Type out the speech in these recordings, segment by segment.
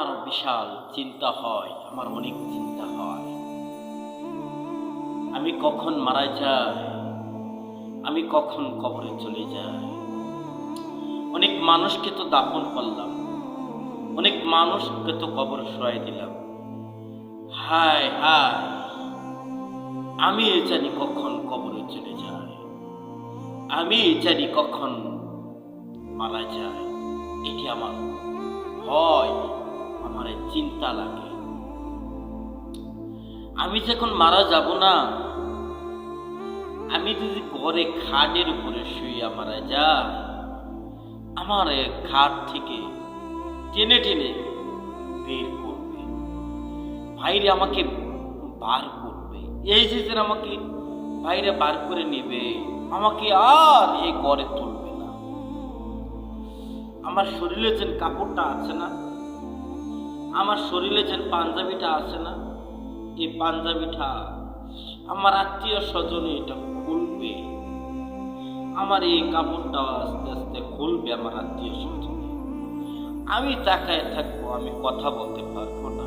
আরো বিশাল চিন্তা হয়, আমার অনেক চিন্তা হয়। আমি কখন মারা যাই, আমি কখন কবরে চলে যাই। অনেক মানুষকে তো দাফন করলাম, অনেক মানুষকে তো কবরে শোয়াই দিলাম। হায় হায়, আমি জানি কখন কবরে চলে যাই, আমি জানি কখন মারা যায়। এটি আমার ভয়, আমার চিন্তা লাগে। আমি যখন মারা যাব না, আমি যদি ঘরে খাটের উপরে শুইয়া মারা যায়, আমার খাট থেকে টেনে টেনে বের করবে, বাইরে আমাকে বার করবে। এই যে আমাকে বাইরে বার করে নেবে, আমাকে আর এই ঘরে তুলবে না। আমার শরীরে যে কাপড়টা আছে না, আমার শরীরে যে পাঞ্জাবিটা আছে না, এই পাঞ্জাবিটা আমার আত্মীয় স্বজনে এটা খুলবে। আমার এই কাপড়টা আস্তে আস্তে খুলবে আমার আত্মীয় স্বজনে। আমি তাকায় থাকবো, আমি কথা বলতে পারবো না।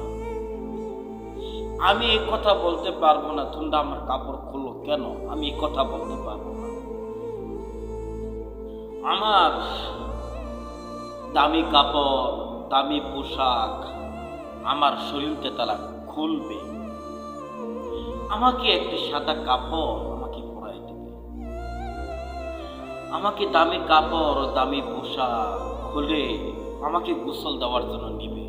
আমি এই কথা বলতে পারবো না, তোমরা আমার কাপড় খুলো কেন, আমি এই কথা বলতে পারবো না। আমার দামি কাপড়, দামি পোশাক আমার শরীরকে তারা খুলবে। আমাকে একটি সাদা কাপড় আমাকে পরাই দেবে। আমাকে দামি কাপড়, দামি পোশাক খুলে আমাকে গোসল দেওয়ার জন্য নিবে।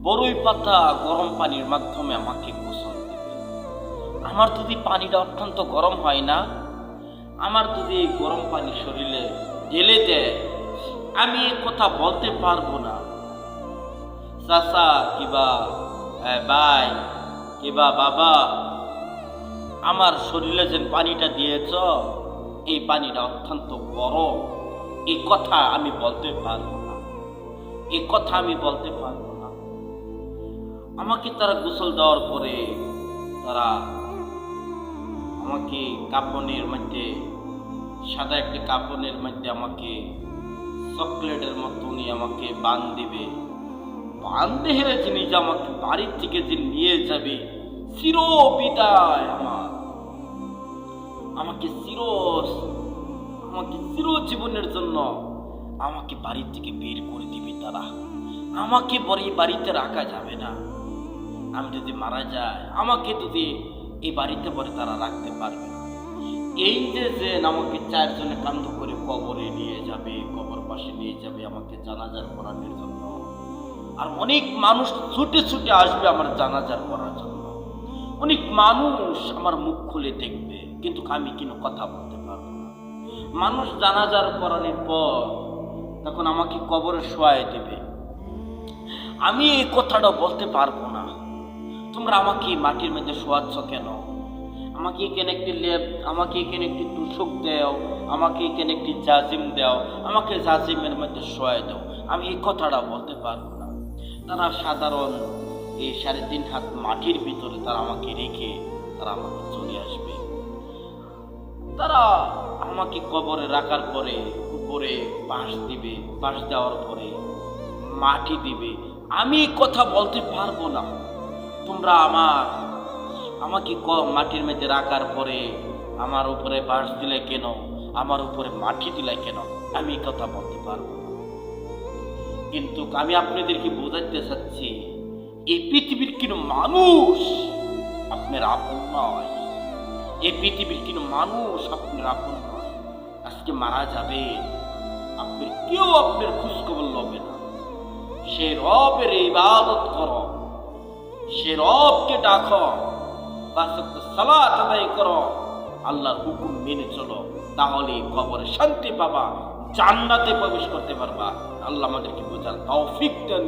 বড়ই পাতা গরম পানির মাধ্যমে আমাকে গোসল দেবে। আমার যদি পানিটা অত্যন্ত গরম হয় না, আমার যদি এই গরম পানি শরীরে ঢেলে দেয়, আমি এই কথা বলতে পারবো না। চাচা কিবা ভাই কিবা বাবা, আমার শরীরে যে পানিটা দিয়েছ, এই পানিটা অত্যন্ত গরম। এই কথা আমি বলতে পারবো না, এই কথা আমি বলতে পারবো না। আমাকে তারা গোসল দেওয়ার পরে তারা আমাকে কাপড়ের মধ্যে, সাদা একটি কাপড়ের মধ্যে আমাকে চকলেটের মতো উনি আমাকে বান দিবে। বান্ধে হেরে জিনিস আমাকে বাড়ির থেকে যে নিয়ে যাবে, চির বিদায় আমাকে চির জীবনের জন্য আমাকে বাড়ির থেকে বের করে দিবে তারা। আমাকে পরে এই বাড়িতে রাখা যাবে না। আমি যদি মারা যাই, আমাকে যদি এই বাড়িতে পরে তারা রাখতে পারবে না। এই যে আমাকে চারজনে কান্ধ করে কবরে নিয়ে যাবে, কবর পাশে নিয়ে যাবে আমাকে জানাজার পড়ানোর জন্য। আর অনেক মানুষ ছুটে ছুটে আসবে আমার জানাজার করার জন্য। অনেক মানুষ আমার মুখ খুলে দেখবে, কিন্তু আমি কোনো কথা বলতে পারবো না। মানুষ জানাজার করানোর পর তখন আমাকে কবরে শোয়াই দেবে। আমি এই কথাটা বলতে পারবো না। তোমরা আমাকে মাটির মধ্যে শোয়াচ্ছ কেন? আমাকে এখানে একটি লেপ, আমাকে এখানে একটি তুষক দাও, আমাকে এখানে একটি জাজিম দাও, আমাকে জাজিমের মধ্যে শোয়াই দাও। আমি এই কথাটা বলতে পারবো না। তারা সাধারণ এই 3.5 হাত মাটির ভিতরে তারা আমাকে রেখে তারা আমাকে চলে আসবে। তারা আমাকে কবরে রাখার পরে উপরে বাঁশ দিবে, বাঁশ দেওয়ার পরে মাটি দিবে। আমি কথা বলতে পারবো না। তোমরা আমাকে মাটির মধ্যে রাখার পরে আমার উপরে বাঁশ দিলে কেন, আমার উপরে মাটি দিলে কেন, আমি কথা বলতে পারবো না। কিন্তু আমি আপনাদেরকে বোঝাতে চাচ্ছি, এই পৃথিবীর কোনো মানুষ আপনার আপন নয়। এই পৃথিবীর কোনো মানুষ আপনার আপন নয়। আজকে মারা যাবে, আপনার কেউ আপনার খোঁজখবর লবে না। সে রবের ইবাদত করো, সে রবকে ডাকো, 5 ওয়াক্ত সালাত আদায় করো, আল্লাহর হুকুম মেনে চলো, তাহলে কবরে শান্তি পাবা, জান্নাতে প্রবেশ করতে পারবা। আল্লাহ আমাদেরকে বোঝার তৌফিক দেন।